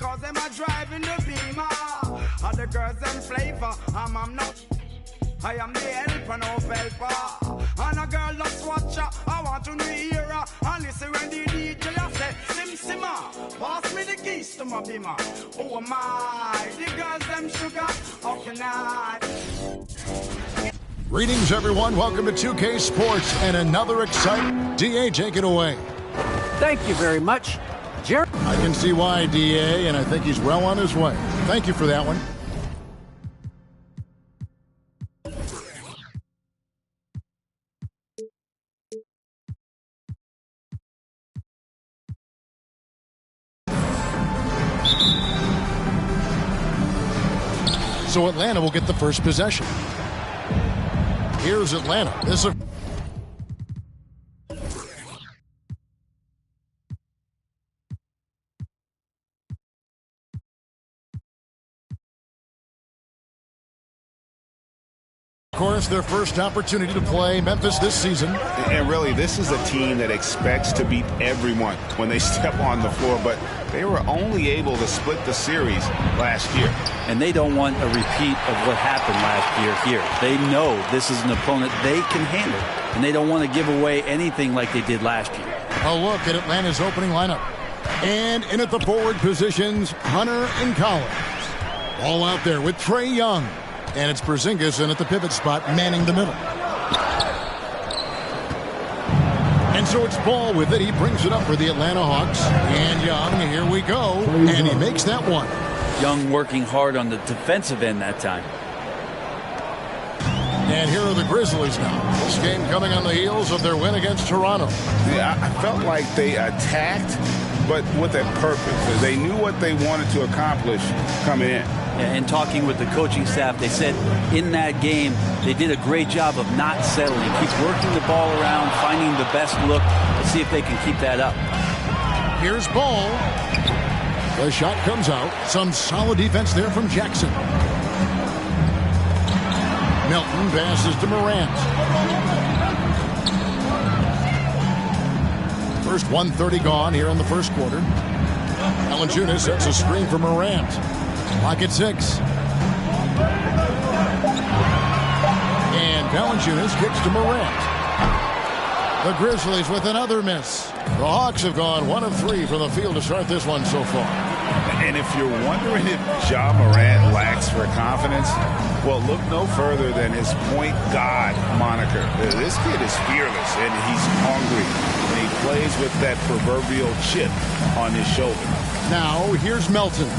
because them are driving the beamer. All the girls them flavor, I'm not. I am the helper, no helper. And a girl loves watcher, I want to hear her. And listen when the DJ say, Sim Simmer, pass me the keys to my beamer. Oh my, the girls them sugar, how can I? Greetings, everyone. Welcome to 2K Sports and another exciting. DA, take it away. Thank you very much, Jerry. I can see why, DA, and I think he's well on his way. Thank you for that one. So Atlanta will get the first possession. Here's Atlanta. This is of course their first opportunity to play Memphis this season. And really, this is a team that expects to beat everyone when they step on the floor, but they were only able to split the series last year. And they don't want a repeat of what happened last year here. They know this is an opponent they can handle, and they don't want to give away anything like they did last year. A look at Atlanta's opening lineup. And in at the forward positions, Hunter and Collins. All out there with Trae Young. And it's Porzingis in at the pivot spot, manning the middle. And so it's Ball with it. He brings it up for the Atlanta Hawks. And Young, here we go. And he makes that one. Young working hard on the defensive end that time. And here are the Grizzlies now. This game coming on the heels of their win against Toronto. Yeah, I felt like they attacked, but with a purpose. They knew what they wanted to accomplish coming in. And talking with the coaching staff, they said in that game they did a great job of not settling. Keep working the ball around, finding the best look. Let's see if they can keep that up. Here's Ball. The shot comes out. Some solid defense there from Jackson. Melton passes to Morant. First 1:30 gone here in the first quarter. Valanciunas sets a screen for Morant. Clock at 6. And Valanciunas kicks to Morant. The Grizzlies with another miss. The Hawks have gone 1 of 3 from the field to start this one so far. And if you're wondering if Ja Morant lacks for confidence, well, look no further than his point guard moniker. This kid is fearless, and he's hungry. And he plays with that proverbial chip on his shoulder. Now, here's Melton.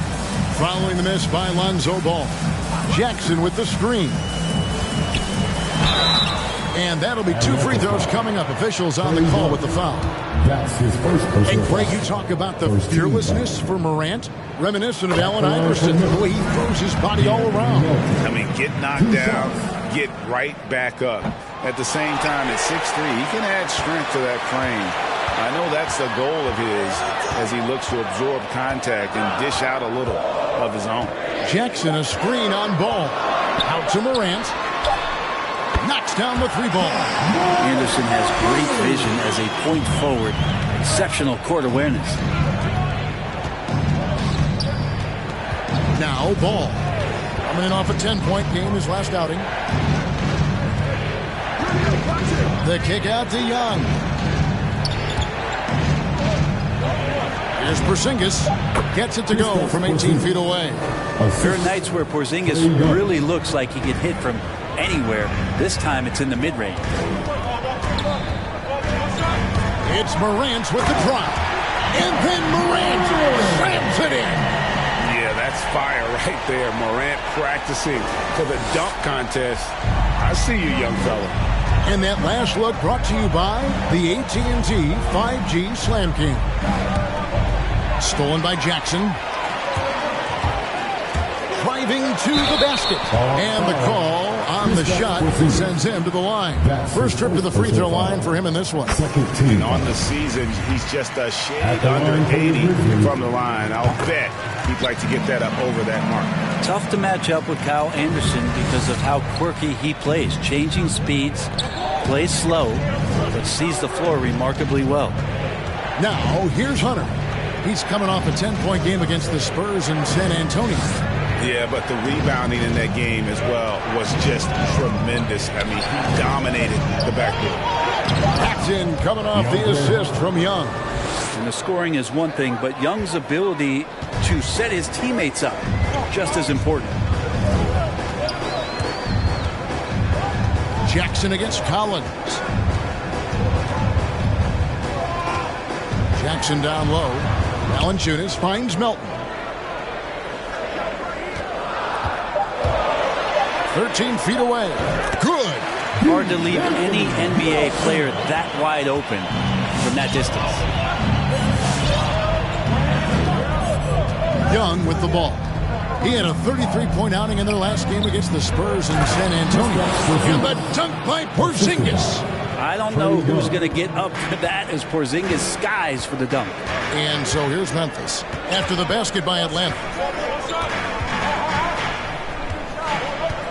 Following the miss by Lonzo Ball. Jackson with the screen. And that'll be 2 free throws coming up. Officials on the call with the foul. That's his first personal. And Craig, you talk about the fearlessness for Morant, reminiscent of Allen Iverson, the way he throws his body all around. I mean, get knocked down, get right back up. At the same time, at 6'3", he can add strength to that frame. I know that's the goal of his as he looks to absorb contact and dish out a little of his own. Jackson, a screen on Ball. Out to Morant. Knocks down the 3-ball. Anderson has great vision as a point forward. Exceptional court awareness. Now Ball. Coming in off a 10-point game his last outing. The kick out to Young. Here's Porzingis. Gets it to go from 18 feet away. There are nights where Porzingis really looks like he could hit from anywhere. This time it's in the mid-range. It's Morant with the drop. And then Morant slams it in. Yeah, that's fire right there. Morant practicing for the dunk contest. I see you, young fella. And that last look brought to you by the AT&T 5G Slam King. Stolen by Jackson. Driving to the basket. And the call on the shot sends him to the line. First trip to the free throw line for him in this one. And on the season, he's just a shade under 80 from the line. I'll bet he'd like to get that up over that mark. Tough to match up with Kyle Anderson because of how quirky he plays. Changing speeds, plays slow, but sees the floor remarkably well. Now, here's Hunter. He's coming off a 10-point game against the Spurs in San Antonio. Yeah, but the rebounding in that game as well was just tremendous. I mean, he dominated the backcourt. Jackson coming off the assist from Young. And the scoring is one thing, but Young's ability to set his teammates up, just as important. Jackson against Collins. Jackson down low. Valanciunas finds Melton. 13 feet away. Good. Hard to leave any NBA player that wide open from that distance. Young with the ball. He had a 33-point outing in their last game against the Spurs in San Antonio. And the dunk by Porzingis. I don't know who's going to get up for that as Porzingis skies for the dunk. And so here's Memphis after the basket by Atlanta.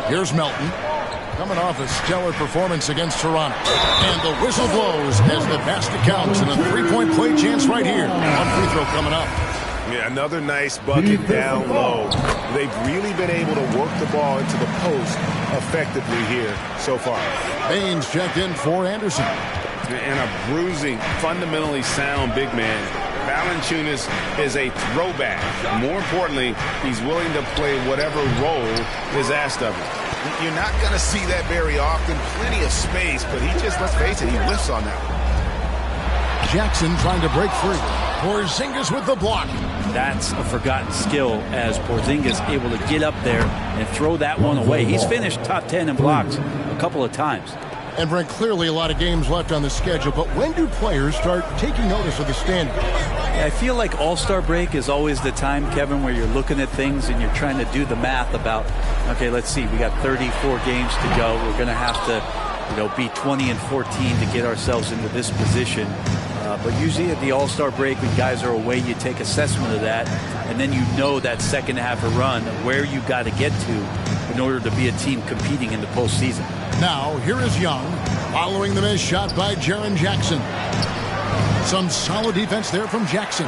Here's Melton coming off a stellar performance against Toronto. And the whistle blows as the basket counts and a three-point play chance right here. One free throw coming up. Yeah, another nice bucket down low. They've really been able to work the ball into the post effectively here so far. Baines checked in for Anderson. And a bruising, fundamentally sound big man. Valanciunas is a throwback. More importantly, he's willing to play whatever role is asked of him. You're not going to see that very often. Plenty of space, but he just, let's face it, he whiffs on that one. Jackson trying to break free. Porzingis with the block. That's a forgotten skill as Porzingis able to get up there and throw that one away. He's finished top 10 in blocks a couple of times. And Brent, clearly a lot of games left on the schedule, but when do players start taking notice of the standings? I feel like All-Star break is always the time, Kevin, where you're looking at things and you're trying to do the math about, okay, let's see, we got 34 games to go. We're going to have to, be 20 and 14 to get ourselves into this position. But usually at the All-Star break, when guys are away, you take assessment of that, and then you know that second half of run where you got to get to in order to be a team competing in the postseason. Now, here is Young, following the missed shot by Jaren Jackson. Some solid defense there from Jackson.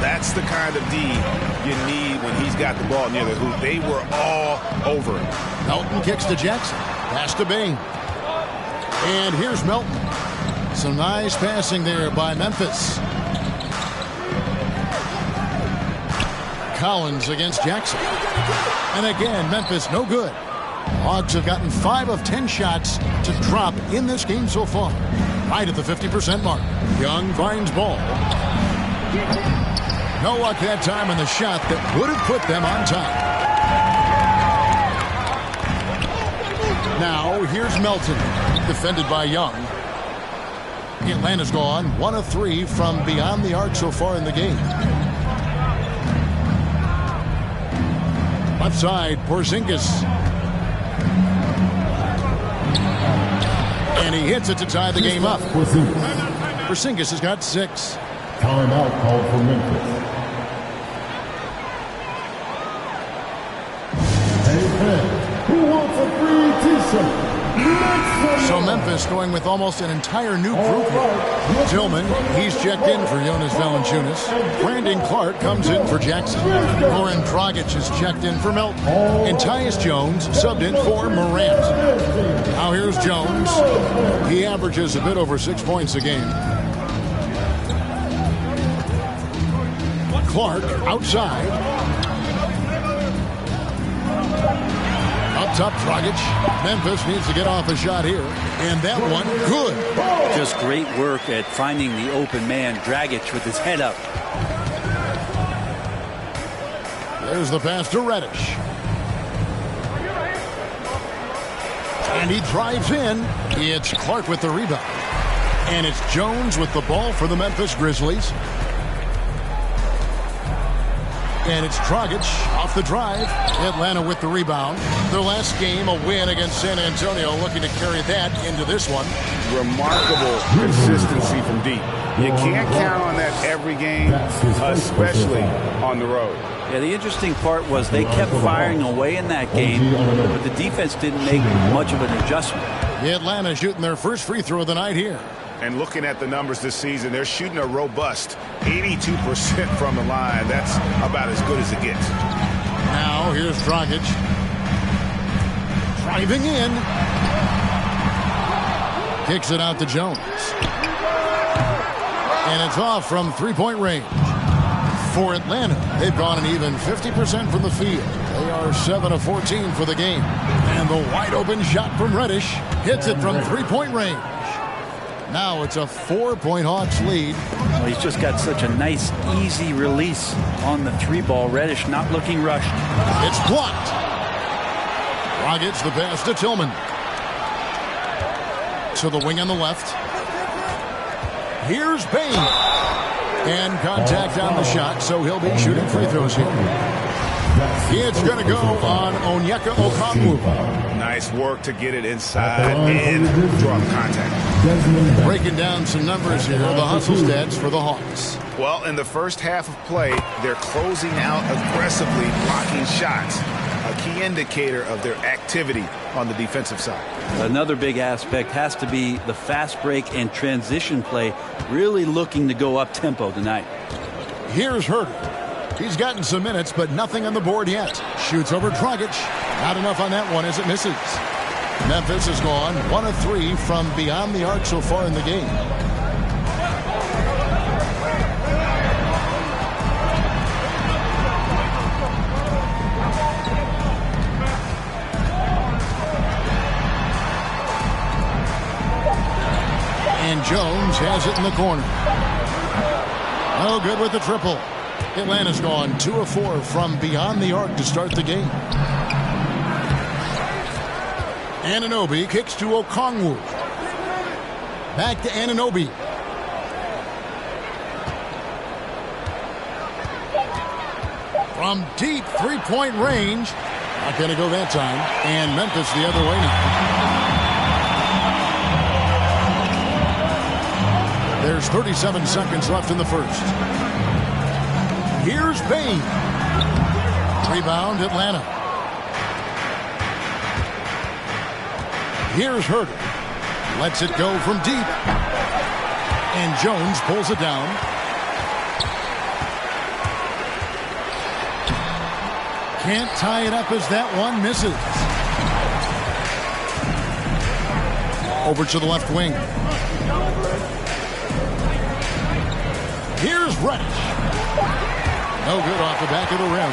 That's the kind of D you need when he's got the ball near the hoop. They were all over him. Melton kicks to Jackson. Pass to Bain. And here's Melton. Some nice passing there by Memphis. Collins against Jackson. And again, Memphis no good. Hawks have gotten 5 of 10 shots to drop in this game so far. Right at the 50% mark. Young finds ball. No luck that time on the shot that would have put them on top. Now here's Melton, defended by Young. Atlanta's gone 1 of 3 from beyond the arc so far in the game. Left side, Porzingis. And he hits it to tie the game up. Porzingis has got 6. Timeout called for Memphis. Hey, fans, who wants a free t-shirt? So Memphis going with almost an entire new group here. Tillman, he's checked in for Jonas Valanciunas. Brandon Clark comes in for Jackson. Goran Dragic is checked in for Melton. And Tyus Jones subbed in for Morant. Now here's Jones. He averages a bit over 6 points a game. Clark outside. Up top, Dragic. Memphis needs to get off a shot here. And that one, good. Just great work at finding the open man, Dragic, with his head up. There's the pass to Reddish. And he drives in. It's Clark with the rebound. And it's Jones with the ball for the Memphis Grizzlies. And it's Dragic off the drive. Atlanta with the rebound. Their last game, a win against San Antonio, looking to carry that into this one. Remarkable consistency from deep. You can't count on that every game, especially on the road. Yeah, the interesting part was they kept firing away in that game, but the defense didn't make much of an adjustment. Atlanta shooting their first free throw of the night here. And looking at the numbers this season, they're shooting a robust 82% from the line. That's about as good as it gets. Now here's Dragic. Driving in. Kicks it out to Jones. And it's off from three-point range. For Atlanta, they've gone an even 50% from the field. They are 7 of 14 for the game. And the wide-open shot from Reddish hits it from three-point range. Now it's a 4-point Hawks lead. Well, he's just got such a nice, easy release on the three ball. Reddish not looking rushed. It's blocked. Dragic the pass to Tillman. To the wing on the left. Here's Bain. And contact on the shot, so he'll be shooting free throws here. It's going to go on Onyeka Okongwu. Nice work to get it inside and draw contact. Breaking down some numbers here, the hustle stats for the Hawks. Well, in the first half of play, they're closing out aggressively, blocking shots. A key indicator of their activity on the defensive side. Another big aspect has to be the fast break and transition play, really looking to go up tempo tonight. Here's Herter. He's gotten some minutes, but nothing on the board yet. Shoots over Dragic. Not enough on that one as it misses. Memphis has gone 1 of 3 from beyond the arc so far in the game. And Jones has it in the corner. No good with the triple. Atlanta's gone 2 of 4 from beyond the arc to start the game. Anunoby kicks to Okongwu. Back to Anunoby. From deep three-point range. Not going to go that time. And Memphis the other way now. There's 37 seconds left in the first. Here's Bain. Rebound, Atlanta. Here's Herter. Lets it go from deep. And Jones pulls it down. Can't tie it up as that one misses. Over to the left wing. Here's Reddish. No good off the back of the rim.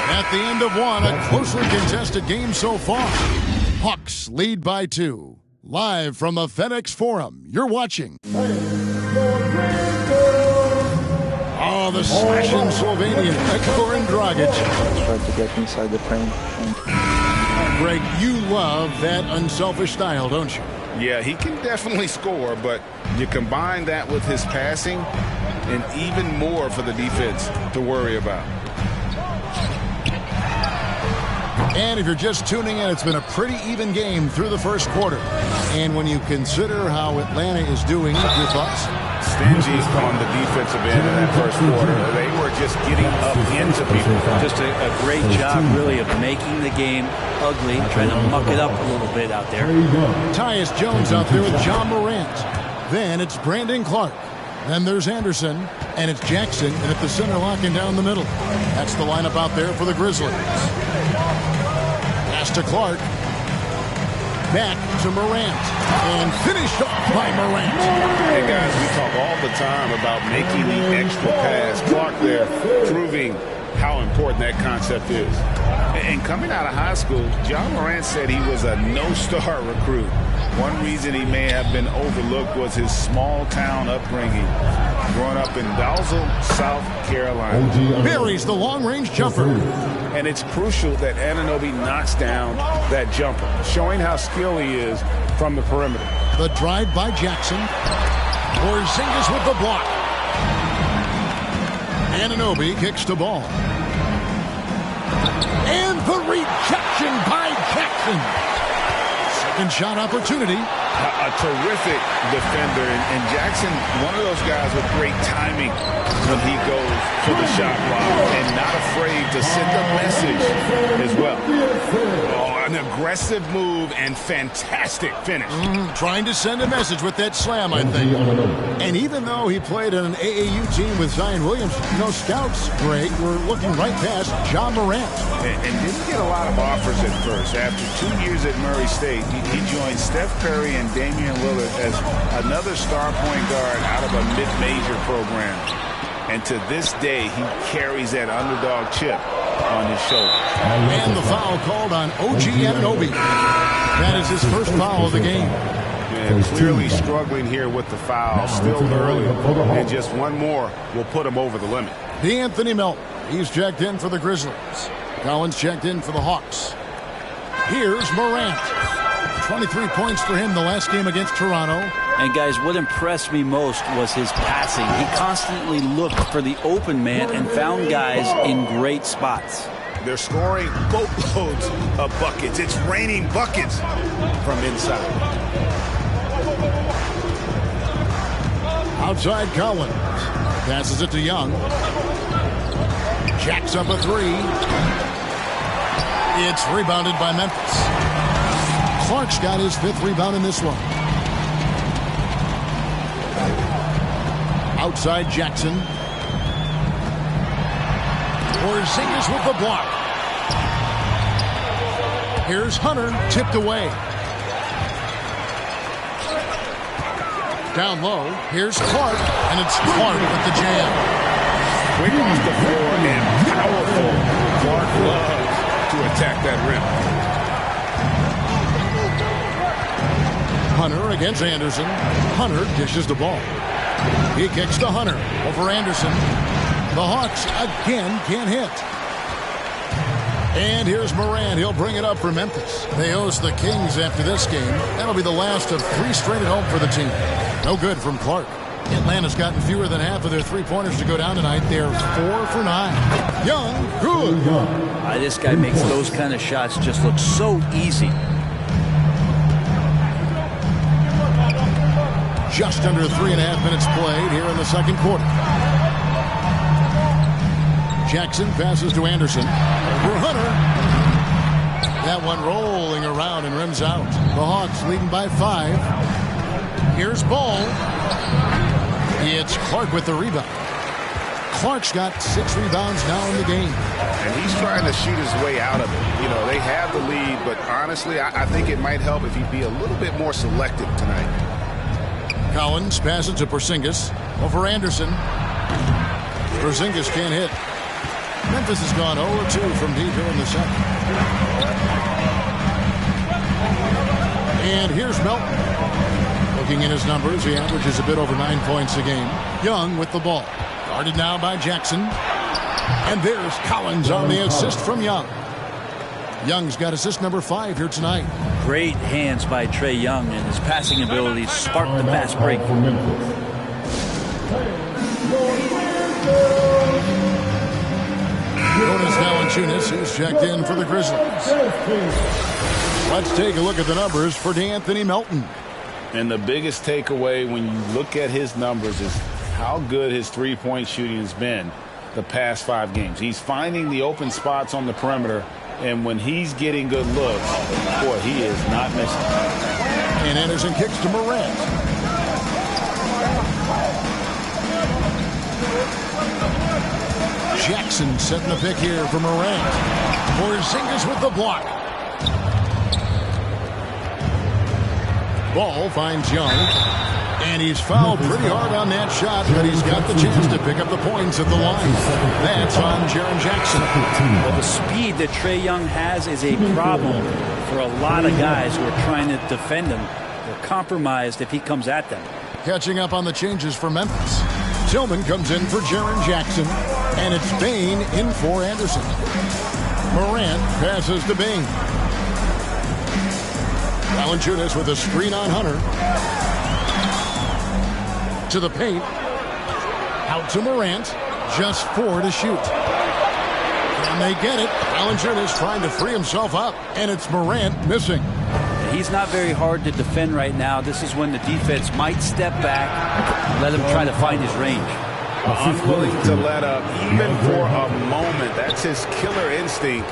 At the end of one, a closely contested game so far. Hawks lead by 2. Live from the FedEx Forum, you're watching. Oh, the slashing Slovenian, Goran Dragic. Tried to get inside the frame. Greg, you love that unselfish style, don't you? Yeah, he can definitely score, but you combine that with his passing and even more for the defense to worry about. And if you're just tuning in, it's been a pretty even game through the first quarter. And when you consider how Atlanta is doing, your thoughts? Stingy on the defensive end in that first quarter. They were just getting up into people. Just a great job, really, of making the game ugly, trying to muck it up a little bit out there. Tyus Jones out there with John Morant. Then it's Brandon Clark. Then there's Anderson, and it's Jackson, and at the center locking down the middle. That's the lineup out there for the Grizzlies. Pass to Clark. Back to Morant. And finished off by Morant. Hey, guys, we talk all the time about making the extra pass. Clark there proving how important that concept is. And coming out of high school, John Morant said he was a no-star recruit. One reason he may have been overlooked was his small-town upbringing. Growing up in Dalzell, South Carolina. Buries the long-range jumper. And it's crucial that Anunoby knocks down that jumper, showing how skilled he is from the perimeter. The drive by Jackson. Porzingis with the block. Anunoby kicks the ball. And the rejection by Jackson. Second shot opportunity. A terrific defender. And Jackson, one of those guys with great timing when he goes for the shot block and not afraid to send a message as well. Oh, an aggressive move and fantastic finish. Trying to send a message with that slam, I think. And even though he played on an AAU team with Zion Williams, no scouts, Greg, were looking right past Ja Morant. And didn't get a lot of offers at first. After 2 years at Murray State, he joined Steph Curry and Damian Lillard as another star point guard out of a mid-major program. And to this day, he carries that underdog chip on his shoulder. And the foul called on OG Anunoby. That is his first foul of the game. And clearly struggling here with the foul. Still early. And just one more will put him over the limit. Anthony Melton. He's checked in for the Grizzlies. Collins checked in for the Hawks. Here's Morant. 23 points for him the last game against Toronto. And guys, what impressed me most was his passing. He constantly looked for the open man and found guys in great spots. They're scoring boatloads of buckets. It's raining buckets from inside. Outside Collins. Passes it to Young. Jacks up a three. It's rebounded by Memphis. Clark's got his 5th rebound in this one. Outside Jackson. Porzingis with the block. Here's Hunter, tipped away. Down low, here's Clark, and it's Clark with the jam. Quick off the floor and powerful. Clark loves to attack that rim. Hunter against Anderson. Hunter dishes the ball. He kicks to Hunter over Anderson. The Hawks again can't hit. And here's Morant. He'll bring it up for Memphis. They host the Kings after this game. That'll be the last of 3 straight at home for the team. No good from Clark. Atlanta's gotten fewer than half of their 3-pointers to go down tonight. They're 4 for 9. Young, good. This guy makes those kind of shots just look so easy. Just under 3.5 minutes played here in the second quarter. Jackson passes to Anderson. Over Hunter. That one rolling around and rims out. The Hawks leading by 5. Here's Ball. It's Clark with the rebound. Clark's got 6 rebounds now in the game. And he's trying to shoot his way out of it. You know, they have the lead, but honestly, I think it might help if he'd be a little bit more selective tonight. Collins passes to Porzingis over Anderson. Porzingis can't hit. Memphis has gone 0-2 from deep here in the second. And here's Melton. Looking at his numbers, he averages a bit over 9 points a game. Young with the ball. Guarded now by Jackson. And there's Collins on the assist from Young. Young's got assist number 5 here tonight. Great hands by Trae Young, and his passing ability sparked the fast break. Jonas Valanciunas is checked in for the Grizzlies. Let's take a look at the numbers for D'Anthony Melton. And the biggest takeaway when you look at his numbers is how good his 3-point shooting has been the past 5 games. He's finding the open spots on the perimeter, and when he's getting good looks, boy, he is not missing. And Anderson kicks to Morant. Jackson setting the pick here for Morant. Porzingis with the block. Ball finds Young. And he's fouled pretty hard on that shot, but he's got the chance to pick up the points at the line. That's on Jaren Jackson. Well, the speed that Trae Young has is a problem for a lot of guys who are trying to defend him. They're compromised if he comes at them. Catching up on the changes for Memphis. Tillman comes in for Jaren Jackson, and it's Bane in for Anderson. Morant passes to Bane. Valanciunas with a screen on Hunter. To the paint. Out to Morant. Just 4 to shoot. And they get it. Valanciunas trying to free himself up, and it's Morant missing. He's not very hard to defend right now. This is when the defense might step back, let him try to find his range. unwilling to let up, even for a moment. That's his killer instinct,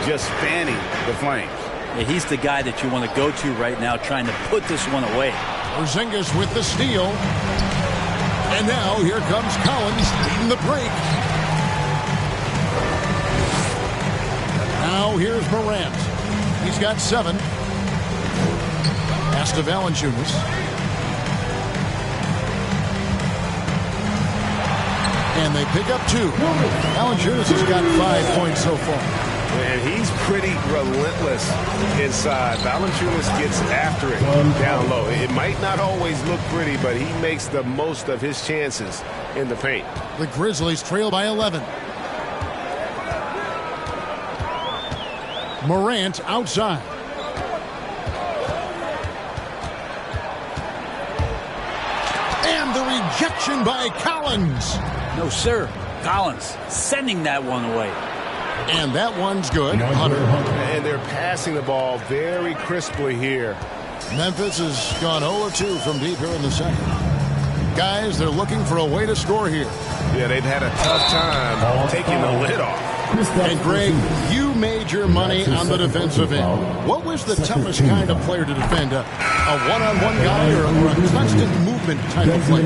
just fanning the flames. Yeah, he's the guy that you want to go to right now, trying to put this one away. Porzingis with the steal. And now here comes Collins leading the break. Now here's Morant. He's got 7. Pass to Valanciunas. And they pick up 2. Valanciunas has got 5 points so far. And he's pretty relentless inside. Valanciunas gets after it down low. It might not always look pretty, but he makes the most of his chances in the paint. The Grizzlies trail by 11. Morant outside. And the rejection by Collins. No, sir. Collins sending that one away. And that one's good. Hunter. And they're passing the ball very crisply here. Memphis has gone 0-2 from deep here in the second. Guys, they're looking for a way to score here. Yeah, they've had a tough time taking the lid off. And Greg, you made your money on the defensive end. What was the toughest kind of player to defend? A one-on-one guy or a constant movement type of player?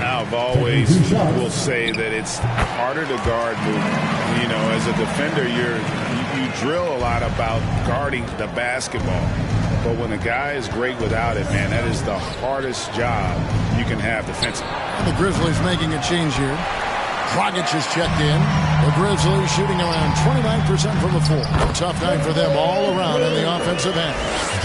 I've always will say that it's harder to guard movement. You know, as a defender, you drill a lot about guarding the basketball. But when a guy is great without it, man, that is the hardest job you can have defensively. And the Grizzlies making a change here. Dragic is checked in. The Grizzlies shooting around 29% from the floor. A tough night for them all around on the offensive end.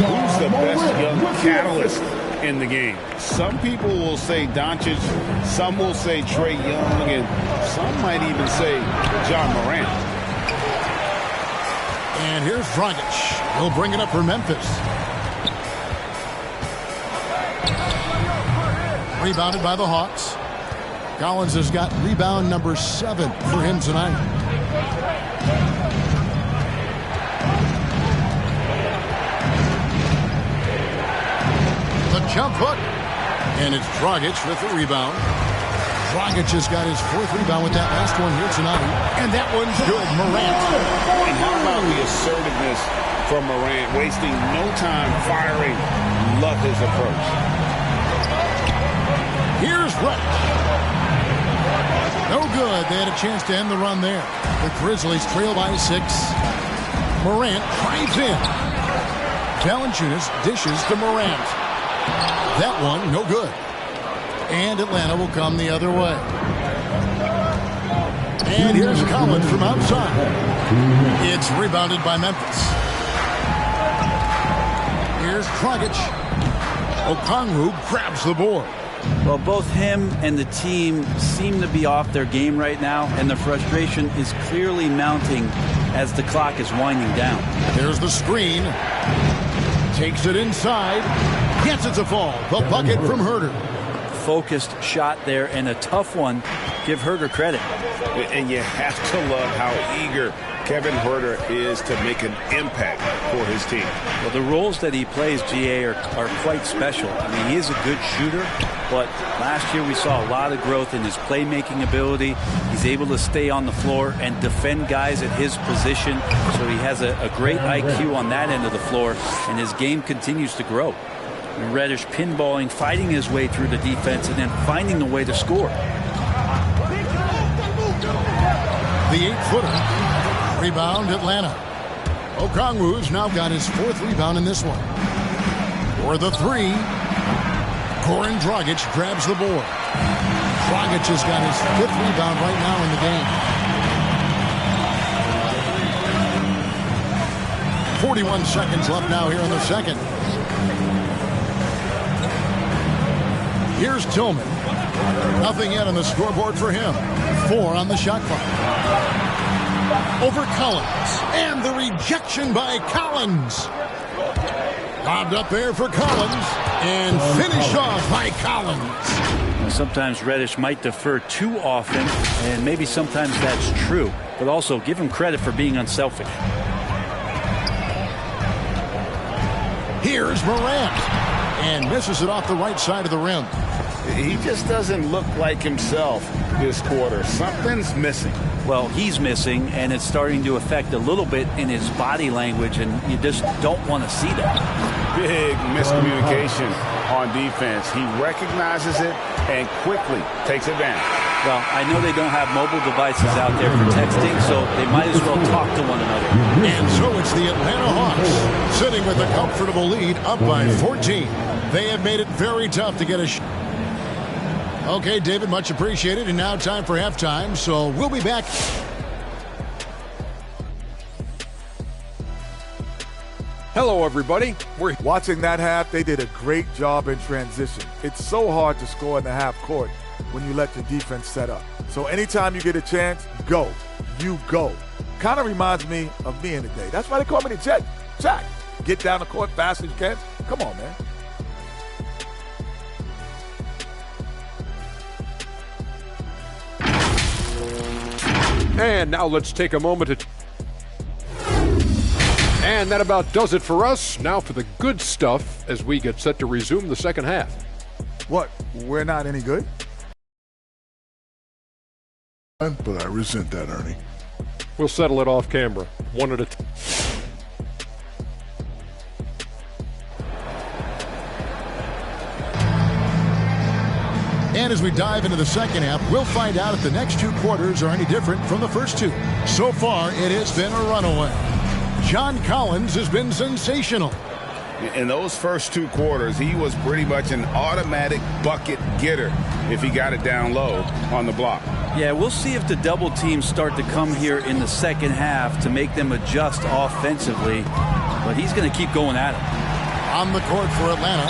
Who's the best young catalyst in the game? Some people will say Doncic, some will say Trae Young, and some might even say John Morant. And here's Dragic. He'll bring it up for Memphis. Rebounded by the Hawks. Collins has got rebound number 7 for him tonight. The jump hook. And it's Dragic with the rebound. Dragic has got his 4th rebound with that last one here tonight. And that one's good. Morant. And how about the assertiveness from Morant, wasting no time firing. Love his approach. Here's Reddish. No good. They had a chance to end the run there. The Grizzlies trail by 6. Morant drives in. Valanciunas dishes to Morant. That one, no good. And Atlanta will come the other way. And here's Collins from outside. It's rebounded by Memphis. Here's Dragic. Okongwu grabs the board. Well, both him and the team seem to be off their game right now, and the frustration is clearly mounting as the clock is winding down. There's the screen. Takes it inside. Gets it to fall. The bucket from Huerter. Focused shot there, and a tough one. Give Huerter credit. And you have to love how eager Kevin Huerter is to make an impact for his team. Well, the roles that he plays, GA, are quite special. I mean, he is a good shooter, but last year we saw a lot of growth in his playmaking ability. He's able to stay on the floor and defend guys at his position, so he has a great IQ on that end of the floor, and his game continues to grow. And Reddish pinballing, fighting his way through the defense, and then finding the way to score. The 8-footer. Rebound, Atlanta. Okongwu's now got his 4th rebound in this one. For the 3. Goran Dragic grabs the board. Dragic has got his 5th rebound right now in the game. 41 seconds left now here in the second. Here's Tillman. Nothing yet on the scoreboard for him. 4 on the shot clock. Over Collins. And the rejection by Collins. Lobbed up there for Collins. And finished off by Collins. Sometimes Reddish might defer too often, and maybe sometimes that's true. But also give him credit for being unselfish. Here's Morant. And misses it off the right side of the rim. He just doesn't look like himself this quarter. Something's missing. Well, he's missing, and it's starting to affect a little bit in his body language, and you just don't want to see that. Big miscommunication on defense. He recognizes it and quickly takes advantage. Well, I know they don't have mobile devices out there for texting, so they might as well talk to one another. And so it's the Atlanta Hawks sitting with a comfortable lead up by 14. They have made it very tough to get a shot. Okay, David, much appreciated. And now time for halftime, so we'll be back. Hello, everybody. We're watching that half. They did a great job in transition. It's so hard to score in the half court when you let your defense set up. So anytime you get a chance, go. You go. Kind of reminds me of me in the day. That's why they call me the Jet. Jack, get down the court fast as you can. Come on, man. And now let's take a moment to... And that about does it for us. Now for the good stuff as we get set to resume the second half. What? We're not any good? But I resent that, Ernie. We'll settle it off camera, one at a time. And as we dive into the second half, we'll find out if the next two quarters are any different from the first two. So far, it has been a runaway. John Collins has been sensational. In those first two quarters, he was pretty much an automatic bucket getter if he got it down low on the block. Yeah, we'll see if the double teams start to come here in the second half to make them adjust offensively. But he's going to keep going at it. On the court for Atlanta.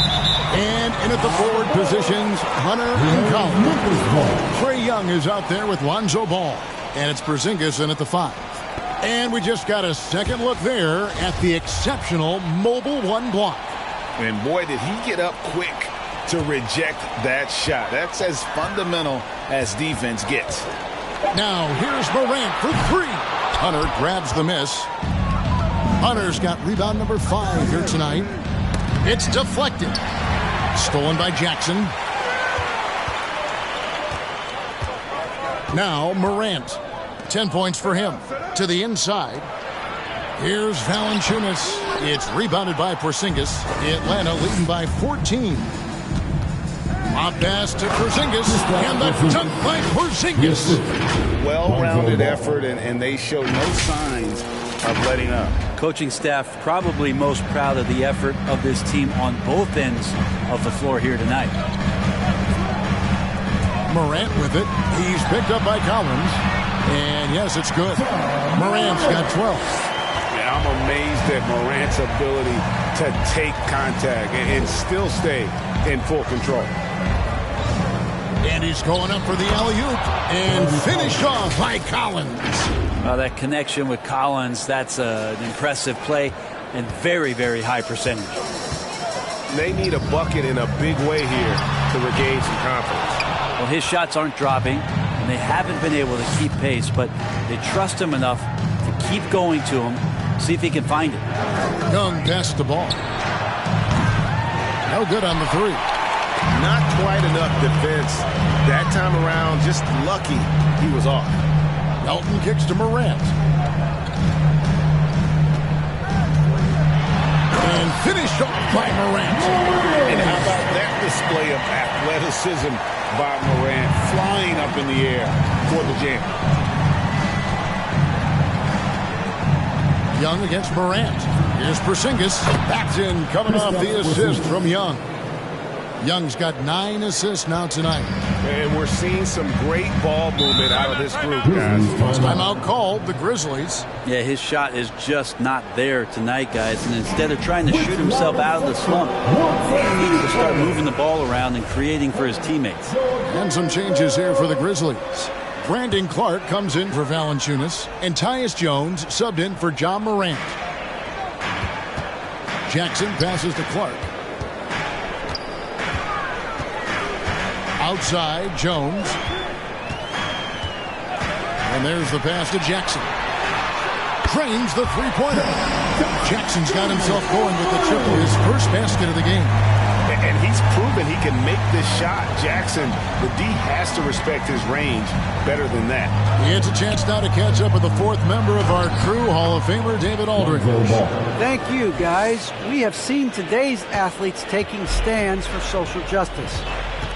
And in at the forward positions, Hunter and Collins. Trae Young is out there with Lonzo Ball. And it's Porzingis in at the 5. And we just got a second look there at the exceptional mobile one block. And boy, did he get up quick to reject that shot. That's as fundamental as defense gets. Now here's Morant for 3. Hunter grabs the miss. Hunter's got rebound number 5 here tonight. It's deflected. Stolen by Jackson. Now Morant. 10 points for him. To the inside. Here's Valanciunas. It's rebounded by Porzingis. Atlanta leading by 14. Off pass to Porzingis. And the dunk by Porzingis. Well-rounded effort, and they show no signs of letting up. Coaching staff probably most proud of the effort of this team on both ends of the floor here tonight. Morant with it. He's picked up by Collins. And yes, it's good. Morant's got 12. Yeah, I'm amazed at Morant's ability to take contact and still stay in full control. And he's going up for the alley-oop. And finished off by Collins. That connection with Collins, that's an impressive play and very, very high percentage. They need a bucket in a big way here to regain some confidence. Well, his shots aren't dropping, and they haven't been able to keep pace, but they trust him enough to keep going to him, see if he can find it. Young passed the ball. No good on the 3. Not quite enough defense. That time around, just lucky he was off. Elton kicks to Morant. And finished off by Morant. And how about that display of athleticism by Morant, flying up in the air for the jam. Young against Morant. Here's Porzingis. Backed in, coming off the assist from Young. Young's got 9 assists now tonight. And we're seeing some great ball movement out of this group, guys. Timeout called, the Grizzlies. Yeah, his shot is just not there tonight, guys. And instead of trying to shoot himself out of the slump, he needs to start moving the ball around and creating for his teammates. And some changes here for the Grizzlies. Brandon Clark comes in for Valanciunas, and Tyus Jones subbed in for John Morant. Jackson passes to Clark. Outside, Jones. And there's the pass to Jackson. Drains the three-pointer. Jackson's got himself going with the triple, his first basket of the game. And he's proven he can make this shot. Jackson, the D has to respect his range better than that. He gets a chance now to catch up with the fourth member of our crew, Hall of Famer David Aldridge. Thank you, guys. We have seen today's athletes taking stands for social justice.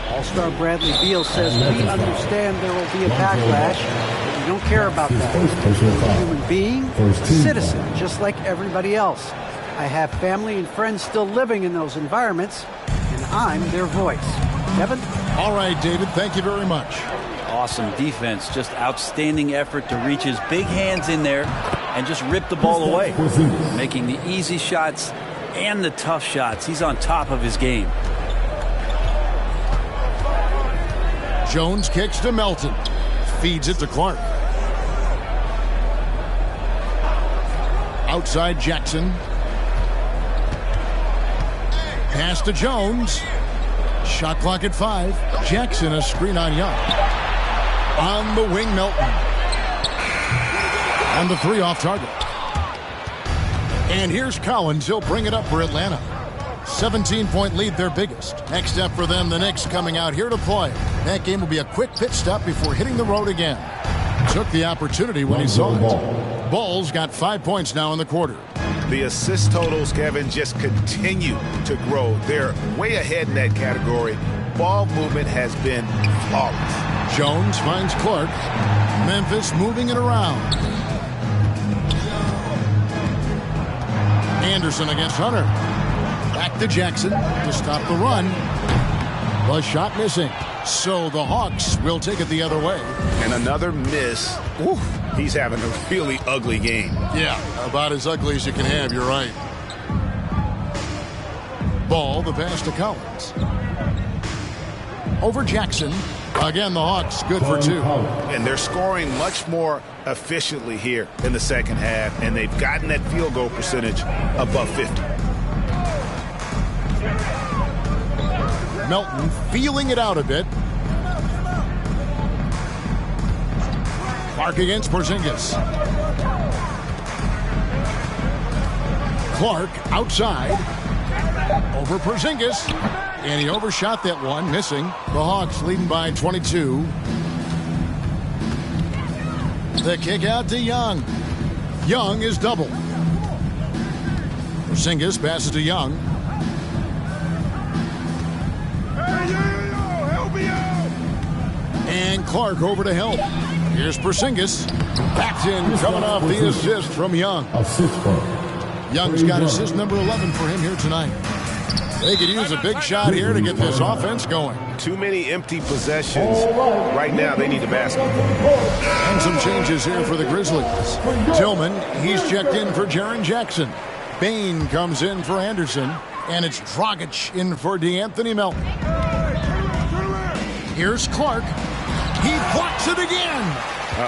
All-Star Bradley Beal says, we understand there will be a backlash, but we don't care about that. We're a human being, a citizen, just like everybody else. I have family and friends still living in those environments, and I'm their voice. Kevin? All right, David, thank you very much. Awesome defense, just outstanding effort to reach his big hands in there and just rip the ball away. Making the easy shots and the tough shots. He's on top of his game. Jones kicks to Melton. Feeds it to Clark. Outside Jackson. Pass to Jones. Shot clock at 5. Jackson a screen on Young. On the wing, Melton. And the 3 off target. And here's Collins. He'll bring it up for Atlanta. 17-point lead, their biggest. Next up for them, the Knicks coming out here to play. That game will be a quick pit stop before hitting the road again. Took the opportunity when he saw it. Bulls got 5 points now in the quarter. The assist totals, Kevin, just continue to grow. They're way ahead in that category. Ball movement has been flawless. Jones finds Clark. Memphis moving it around. Anderson against Hunter. Back to Jackson to stop the run. The shot missing. So the Hawks will take it the other way. And another miss. Oof, he's having a really ugly game. Yeah, about as ugly as you can have, you're right. Ball, the pass to Collins. Over Jackson. Again, the Hawks good for 2. And they're scoring much more efficiently here in the second half. And they've gotten that field goal percentage above 50. Melton feeling it out a bit. Clark against Porzingis. Clark outside. Over Porzingis. And he overshot that one, missing. The Hawks leading by 22. The kick out to Young. Young is double. Porzingis passes to Young. And Clark over to help. Here's Porzingis. Backed in, coming off the assist from Young. Young's got assist number 11 for him here tonight. They could use a big shot here to get this offense going. Too many empty possessions. Right now, they need a basket. And some changes here for the Grizzlies. Tillman, he's checked in for Jaren Jackson. Bain comes in for Anderson. And it's Dragic in for DeAnthony Melton. Here's Clark. He blocks it again.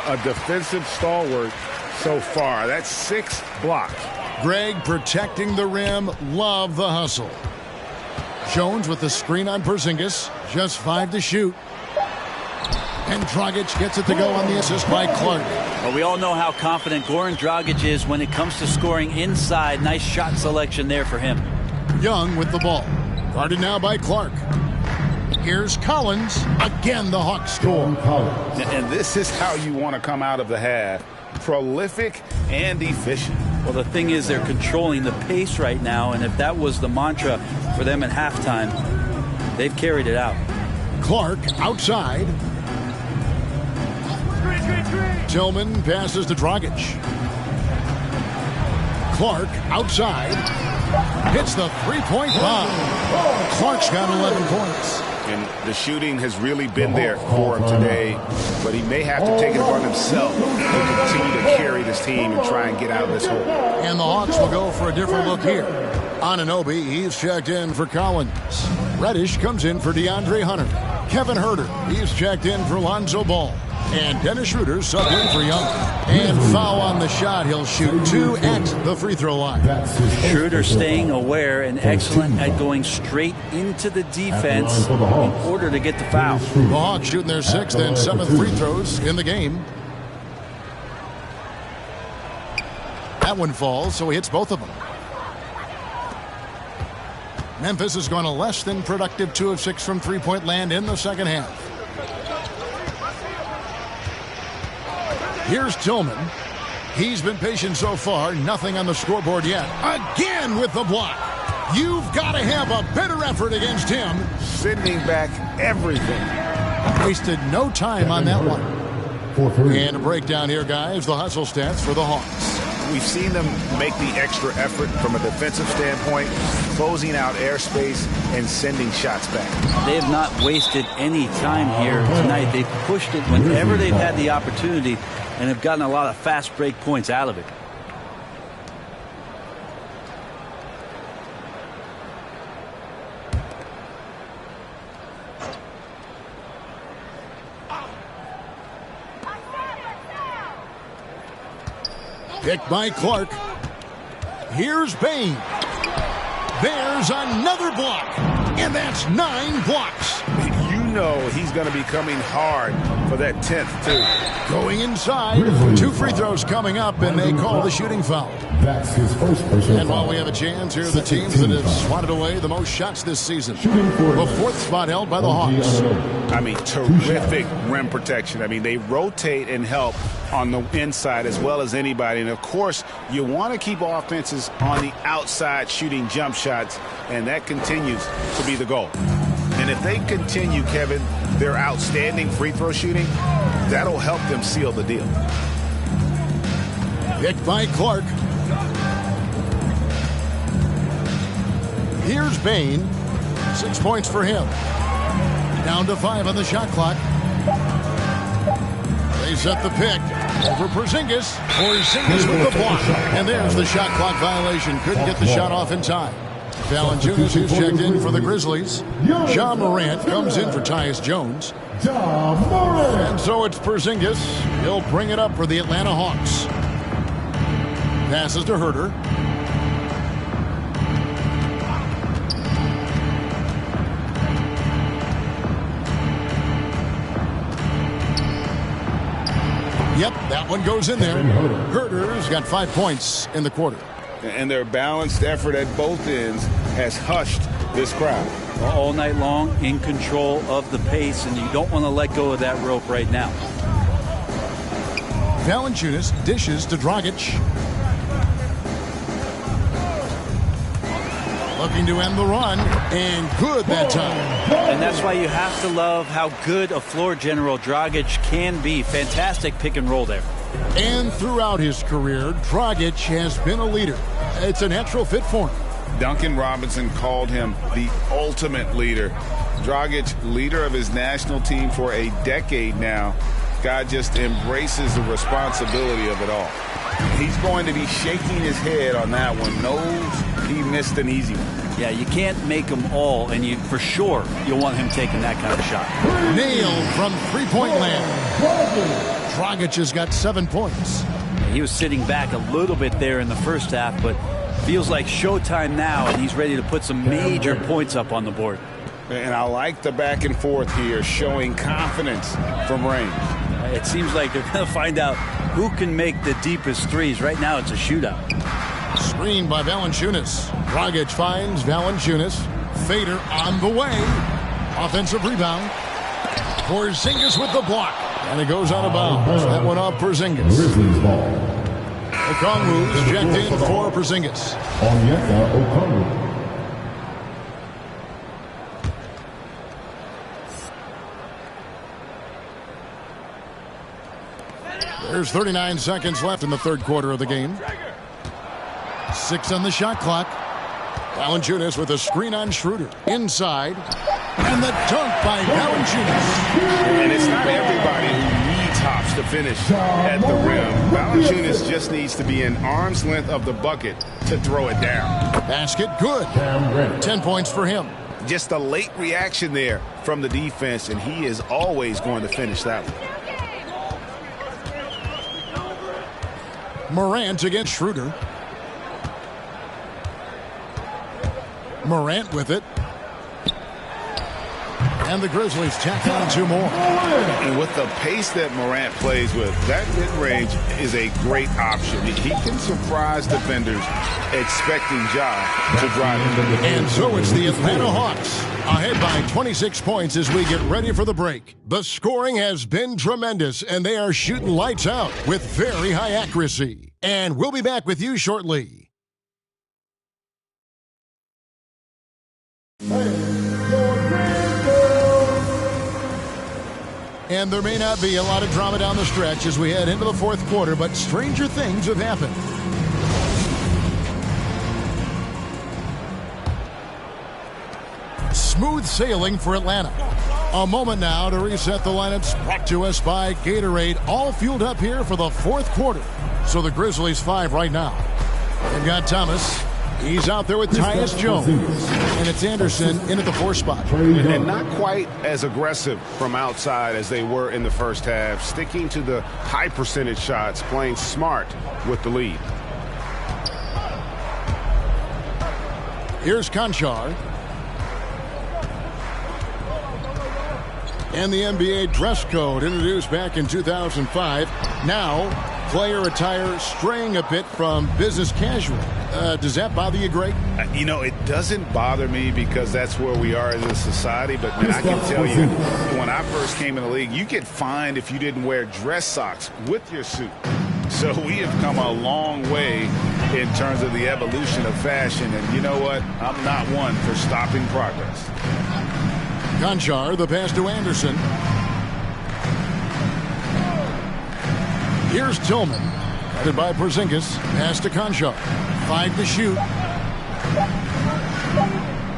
A defensive stalwart so far. That's 6 blocks. Greg protecting the rim. Love the hustle. Jones with the screen on Porzingis. Just 5 to shoot. And Dragic gets it to go on the assist by Clark. Well, we all know how confident Goran Dragic is when it comes to scoring inside. Nice shot selection there for him. Young with the ball. Guarded now by Clark. Here's Collins. Again, the Hawks score. And this is how you want to come out of the half. Prolific and efficient. Well, the thing is, they're controlling the pace right now, and if that was the mantra for them at halftime, they've carried it out. Clark outside. Tillman passes to Dragic. Clark outside. Hits the three-point bomb. Clark's got 11 points. And the shooting has really been there for him today, but he may have to take it upon himself to continue to carry this team and try and get out of this hole. And the Hawks will go for a different look here. Anunoby, he's checked in for Collins. Reddish comes in for DeAndre Hunter. Kevin Huerter, he's checked in for Lonzo Ball. And Dennis Schroeder subbed in for Young. And foul on the shot. He'll shoot 2 at the free throw line. Schroeder staying aware and excellent at going straight into the defense in order to get the foul. The Hawks shooting their 6th and 7th free throws in the game. That one falls, so he hits both of them. Memphis has gone a less than productive 2 of 6 from three-point land in the second half. Here's Tillman. He's been patient so far. Nothing on the scoreboard yet. Again with the block. You've got to have a better effort against him. Sending back everything. Wasted no time on that one. And a breakdown here, guys. The hustle stats for the Hawks. We've seen them make the extra effort from a defensive standpoint, closing out airspace and sending shots back. They have not wasted any time here tonight. They've pushed it whenever they've had the opportunity and have gotten a lot of fast break points out of it. Picked by Clark. Here's Bain. There's another block. And that's 9 blocks. You know he's going to be coming hard for that 10th, too. Going inside. 2 free throws coming up, and they call the shooting foul. That's his first personal And while we have a chance, here are the teams that have swatted away the most shots this season. The 4th spot held by the Hawks. I mean, terrific rim protection. I mean, they rotate and help on the inside as well as anybody. And, of course, you want to keep offenses on the outside shooting jump shots, and that continues to be the goal. And if they continue, Kevin, their outstanding free throw shooting, that'll help them seal the deal. Picked by Clark. Here's Bain. 6 points for him. Down to 5 on the shot clock. They set the pick. Over Porzingis. Porzingis with the block. And there's the shot clock violation. Couldn't get the shot off in time. Valanciunas, who's checked in for the Grizzlies. Ja Morant comes in for Tyus Jones. And so it's Porzingis. He'll bring it up for the Atlanta Hawks. Passes to Herter. Yep, that one goes in there. Herter's got 5 points in the quarter. And their balanced effort at both ends has hushed this crowd. All night long, in control of the pace, and you don't want to let go of that rope right now. Valanciunas dishes to Dragic. Looking to end the run, and good that time. And that's why you have to love how good a floor general Dragic can be. Fantastic pick and roll there. And throughout his career, Dragic has been a leader. It's a natural fit for him. Duncan Robinson called him the ultimate leader. Dragic, leader of his national team for a decade now. Guy just embraces the responsibility of it all. He's going to be shaking his head on that one. Knows he missed an easy one. Yeah, you can't make them all, and you for sure you'll want him taking that kind of shot. Nailed from three-point land. Dragic has got 7 points. He was sitting back a little bit there in the first half, but feels like showtime now, and he's ready to put some major points up on the board. And I like the back and forth here, showing confidence from range. It seems like they're going to find out who can make the deepest threes. Right now, it's a shootout. Screen by Valanciunas. Dragic finds Valanciunas. Fader on the way. Offensive rebound. Porzingis with the block. And it goes out of bounds. That one off Porzingis. Grizzlies ball. Okongwu is checked in for Porzingis. Onyeka Okongwu. There's 39 seconds left in the third quarter of the game. 6 on the shot clock. Valanciunas with a screen on Schroeder. Inside. And the dunk by Valanciunas. And it's not everybody who needs hops to finish at the rim. Valanciunas just needs to be an arm's length of the bucket to throw it down. Basket good. 10 points for him. Just a late reaction there from the defense, and he is always going to finish that one. Morant against Schroeder. Morant with it. And the Grizzlies tack on 2 more. And with the pace that Morant plays with, that mid-range is a great option. He can surprise defenders expecting Ja to drive him. And so it's the Atlanta Hawks ahead by 26 points as we get ready for the break. The scoring has been tremendous, and they are shooting lights out with very high accuracy. And we'll be back with you shortly. And there may not be a lot of drama down the stretch as we head into the fourth quarter, but stranger things have happened. Smooth sailing for Atlanta. A moment now to reset the lineups, brought to us by Gatorade, all fueled up here for the fourth quarter. So the Grizzlies 5 right now. They've got Thomas. He's out there with Tyus Jones. And it's Anderson in at the 4 spot. And not quite as aggressive from outside as they were in the first half. Sticking to the high percentage shots, playing smart with the lead. Here's Conchar. And the NBA dress code introduced back in 2005. Now, player attire straying a bit from business casual. Does that bother you, Greg? You know, it doesn't bother me because that's where we are as a society. But, man, I can tell you, when I first came in the league, you get fined if you didn't wear dress socks with your suit. So we have come a long way in terms of the evolution of fashion. And you know what? I'm not one for stopping progress. Conchar, the pass to Anderson. Here's Tillman. Headed by Porzingis. Pass to Conchar. 5 to shoot.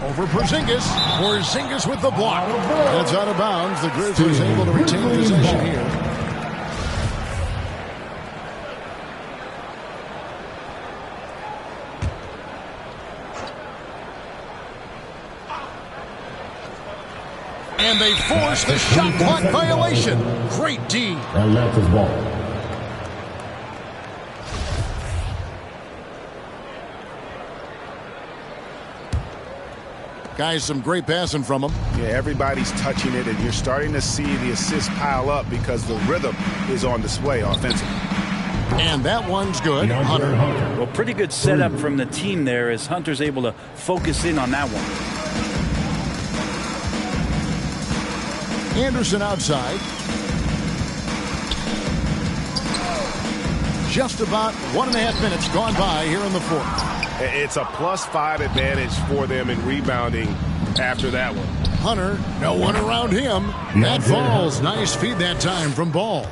Over Porzingis. Porzingis with the block. That's out of bounds. The Grizzlies able to retain possession here. And they force the shot clock violation. Great D. Atlanta's ball. Guys, some great passing from him. Yeah, everybody's touching it, and you're starting to see the assists pile up because the rhythm is on display offensively. And that one's good. Hunter. Well, pretty good setup from the team there as Hunter's able to focus in on that one. Anderson outside. Just about 1.5 minutes gone by here in the fourth. It's a +5 advantage for them in rebounding after that one. Hunter, no one around him. That falls. Nice feed that time from Ball.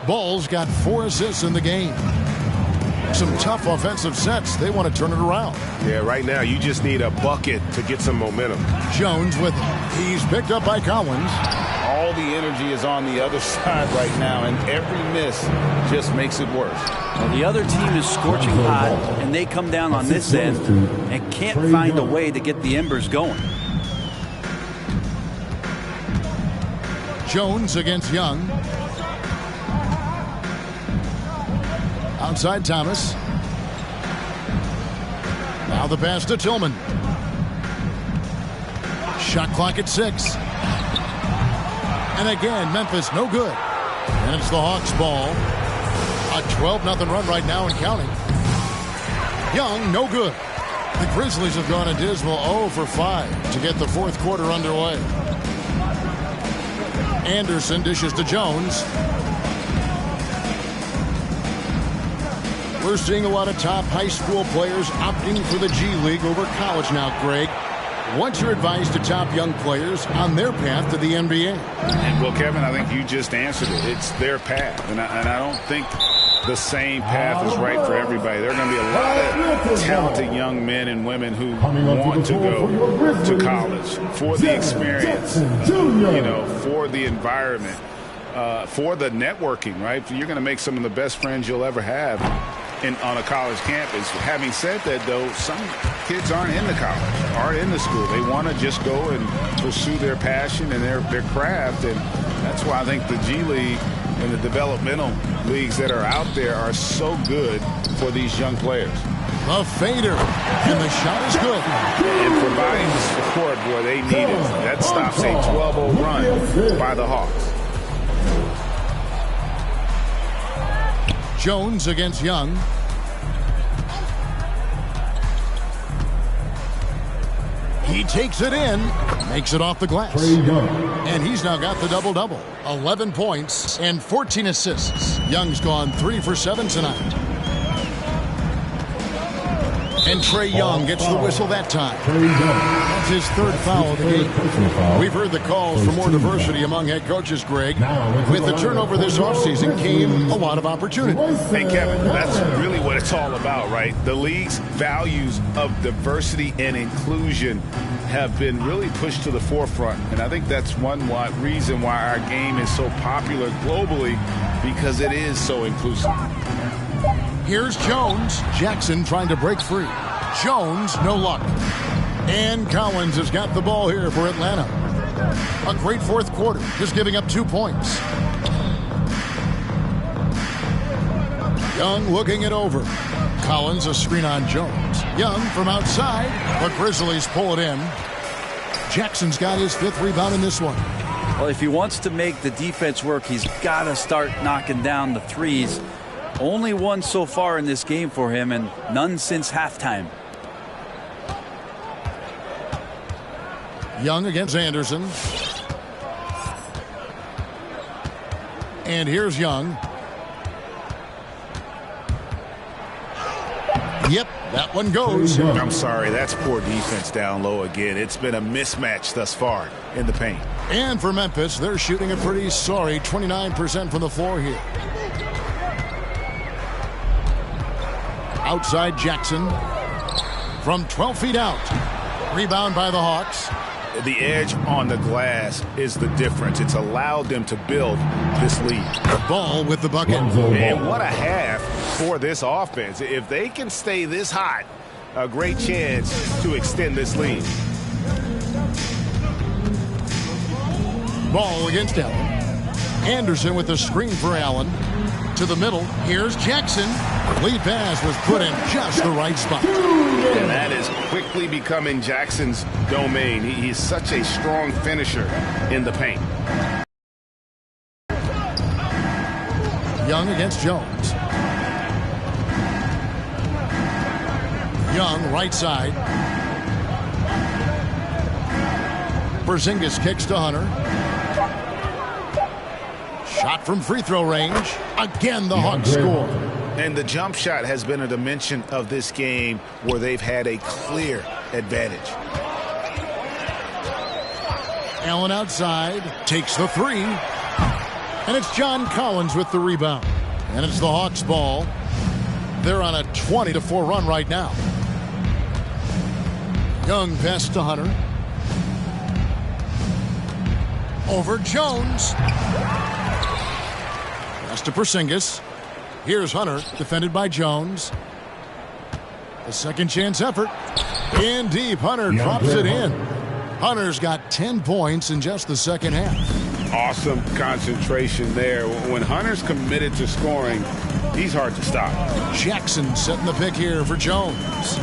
Ball's got 4 assists in the game. Some tough offensive sets. They want to turn it around. Yeah, right now you just need a bucket to get some momentum. Jones with him. He's picked up by Collins. All the energy is on the other side right now, and every miss just makes it worse. Well, the other team is scorching hot, and they come down on this end and can't find a way to get the embers going. Jones against Young. Outside Thomas. Now the pass to Tillman. Shot clock at 6. And again, Memphis no good. And it's the Hawks ball. A 12-0 run right now and counting. Young, no good. The Grizzlies have gone a dismal 0 for 5 to get the fourth quarter underway. Anderson dishes to Jones. We're seeing a lot of top high school players opting for the G League over college now, Greg. What's your advice to top young players on their path to the NBA? And, well, Kevin, I think you just answered it. It's their path. And I don't think the same path is right for everybody. There are going to be a lot of talented young men and women who want to go to college for the experience, for the environment, for the networking, right? You're going to make some of the best friends you'll ever have on a college campus. Having said that, though, some kids aren't into college, aren't into school. They want to just go and pursue their passion and their craft, and that's why I think the G League and the developmental leagues that are out there are so good for these young players. The fader. And the shot is good. And providing the support, boy, they need it. That stops a 12-0 run by the Hawks. Jones against Young. He takes it in, makes it off the glass. And he's now got the double-double. 11 points and 14 assists. Young's gone 3 for 7 tonight. And Trae Young gets the whistle that time. That's his third foul of the game. We've heard the calls for more diversity among head coaches, Greg. With the turnover this offseason came a lot of opportunity. Hey, Kevin, that's really what it's all about, right? The league's values of diversity and inclusion have been really pushed to the forefront. And I think that's one reason why our game is so popular globally, because it is so inclusive. Here's Jones. Jackson trying to break free. Jones, no luck. And Collins has got the ball here for Atlanta. A great fourth quarter, just giving up 2 points. Young looking it over. Collins a screen on Jones. Young from outside. The Grizzlies pull it in. Jackson's got his 5th rebound in this one. Well, if he wants to make the defense work, he's got to start knocking down the threes. Only one so far in this game for him, and none since halftime. Young against Anderson. And here's Young. Yep, that one goes. I'm sorry, that's poor defense down low again. It's been a mismatch thus far in the paint. And for Memphis, they're shooting a pretty sorry 29% from the floor here. Outside Jackson from 12 feet out. Rebound by the Hawks. The edge on the glass is the difference. It's allowed them to build this lead. Ball with the bucket. And what a half for this offense. If they can stay this hot, a great chance to extend this lead. Ball against Allen. Anderson with the screen for Allen. To the middle. Here's Jackson. Lead pass was put in just the right spot. And that is quickly becoming Jackson's domain. He's such a strong finisher in the paint. Young against Jones. Young, right side. Porzingis kicks to Hunter. Shot from free throw range. Again, the Hawks score. And the jump shot has been a dimension of this game where they've had a clear advantage. Allen outside. Takes the three. And it's John Collins with the rebound. And it's the Hawks ball. They're on a 20-4 run right now. Young pass to Hunter. Over Jones. Pass to Porzingis. Here's Hunter, defended by Jones. The second chance effort. In deep, Hunter drops it in. Hunter's got 10 points in just the second half. Awesome concentration there. When Hunter's committed to scoring, he's hard to stop. Jackson setting the pick here for Jones.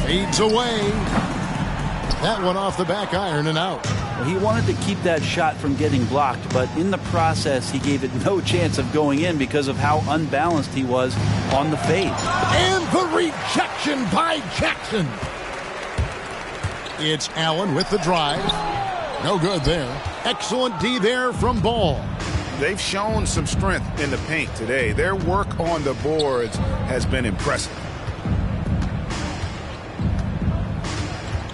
Fades away. That one off the back iron and out. Well, he wanted to keep that shot from getting blocked, but in the process, he gave it no chance of going in because of how unbalanced he was on the fade. And the rejection by Jackson. It's Allen with the drive. No good there. Excellent D there from Ball. They've shown some strength in the paint today. Their work on the boards has been impressive.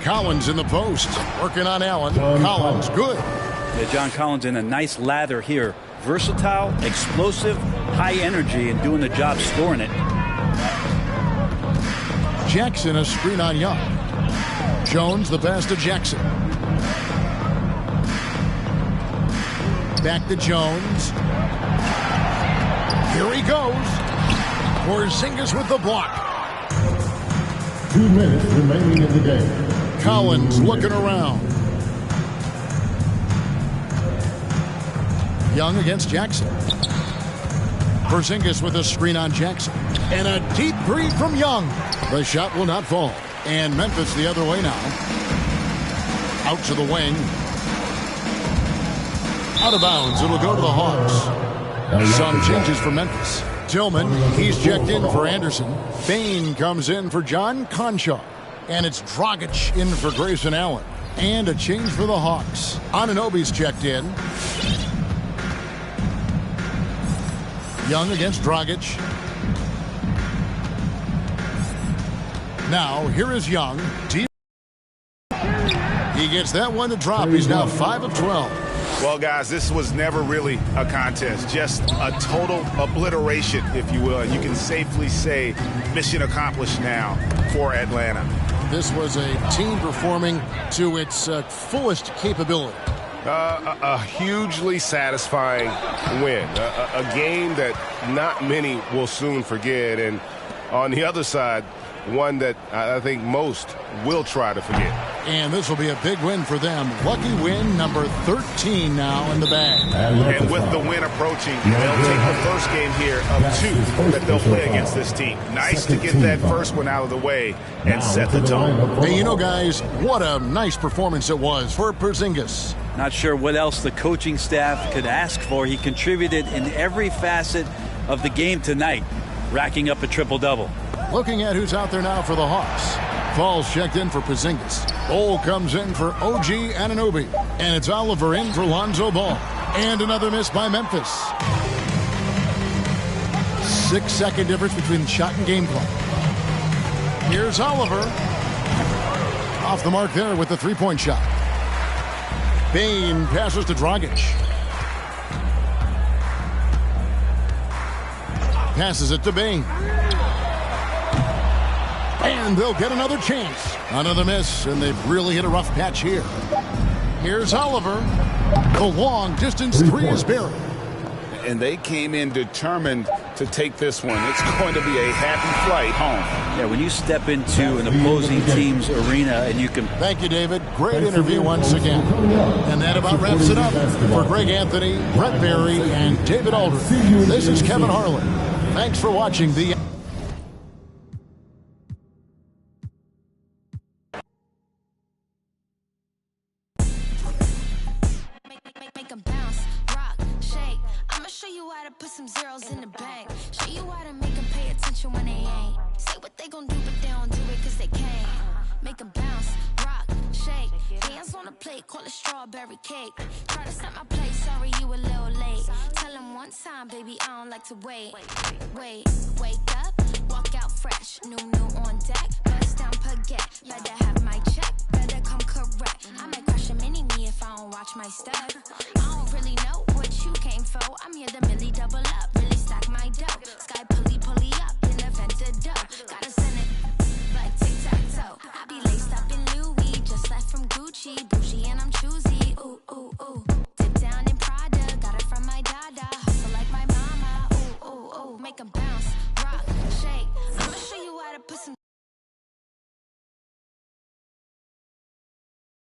Collins in the post, working on Allen. Collins, good. Yeah, John Collins in a nice lather here. Versatile, explosive, high energy, and doing the job scoring it. Jackson a screen on Young. Jones the pass to Jackson. Back to Jones. Here he goes. Porzingis with the block. 2 minutes remaining in the game. Collins looking around. Young against Jackson. Porzingis with a screen on Jackson. And a deep three from Young. The shot will not fall. And Memphis the other way now. Out to the wing. Out of bounds. It'll go to the Hawks. Some changes for Memphis. Tillman, he's checked in for Anderson. Bain comes in for John Conchaw. And it's Dragic in for Grayson Allen. And a change for the Hawks. Anunoby's checked in. Young against Dragic. Now, here is Young. Deep. He gets that one to drop. He's now 5 of 12. Well, guys, this was never really a contest, just a total obliteration, if you will. And you can safely say mission accomplished now for Atlanta. This was a team performing to its fullest capability. A hugely satisfying win, a game that not many will soon forget. And on the other side, one that I think most will try to forget. And this will be a big win for them. Lucky win number 13 now in the bag. And with the win approaching, they'll take the first game here of 2 that they'll play against this team. Nice to get that first one out of the way and set the tone. Hey, you know, guys, what a nice performance it was for Porzingis. Not sure what else the coaching staff could ask for. He contributed in every facet of the game tonight, racking up a triple-double. Looking at who's out there now for the Hawks. Falls checked in for Porzingis. Bol comes in for OG Anunoby. And it's Oliver in for Lonzo Ball. And another miss by Memphis. 6-second difference between shot and game clock. Here's Oliver. Off the mark there with the three-point shot. Bain passes to Dragic. Passes it to Bain. And they'll get another chance. Another miss, and they've really hit a rough patch here. Here's Oliver. The long-distance three is buried. And they came in determined to take this one. It's going to be a happy flight home. Yeah, when you step into an opposing team's arena and you can... Thank you, David. Great interview once again. And that about wraps it up. For Greg Anthony, Brett Berry, and David Aldridge, this is Kevin Harlan. Thanks for watching the... Put some zeros in the bank. Show you how to make them pay attention when they ain't. Say what they gon' do, but they don't do it cause they can't. Make them bounce, rock, shake. Hands on the plate, call it strawberry cake. Try to stop my play, sorry you a little late. Tell them one time, baby, I don't like to wait. Wake up, walk out fresh. New on deck, bust down baguette. Better have my check, better come correct. I might crush a mini-me if I don't watch my step. I don't really know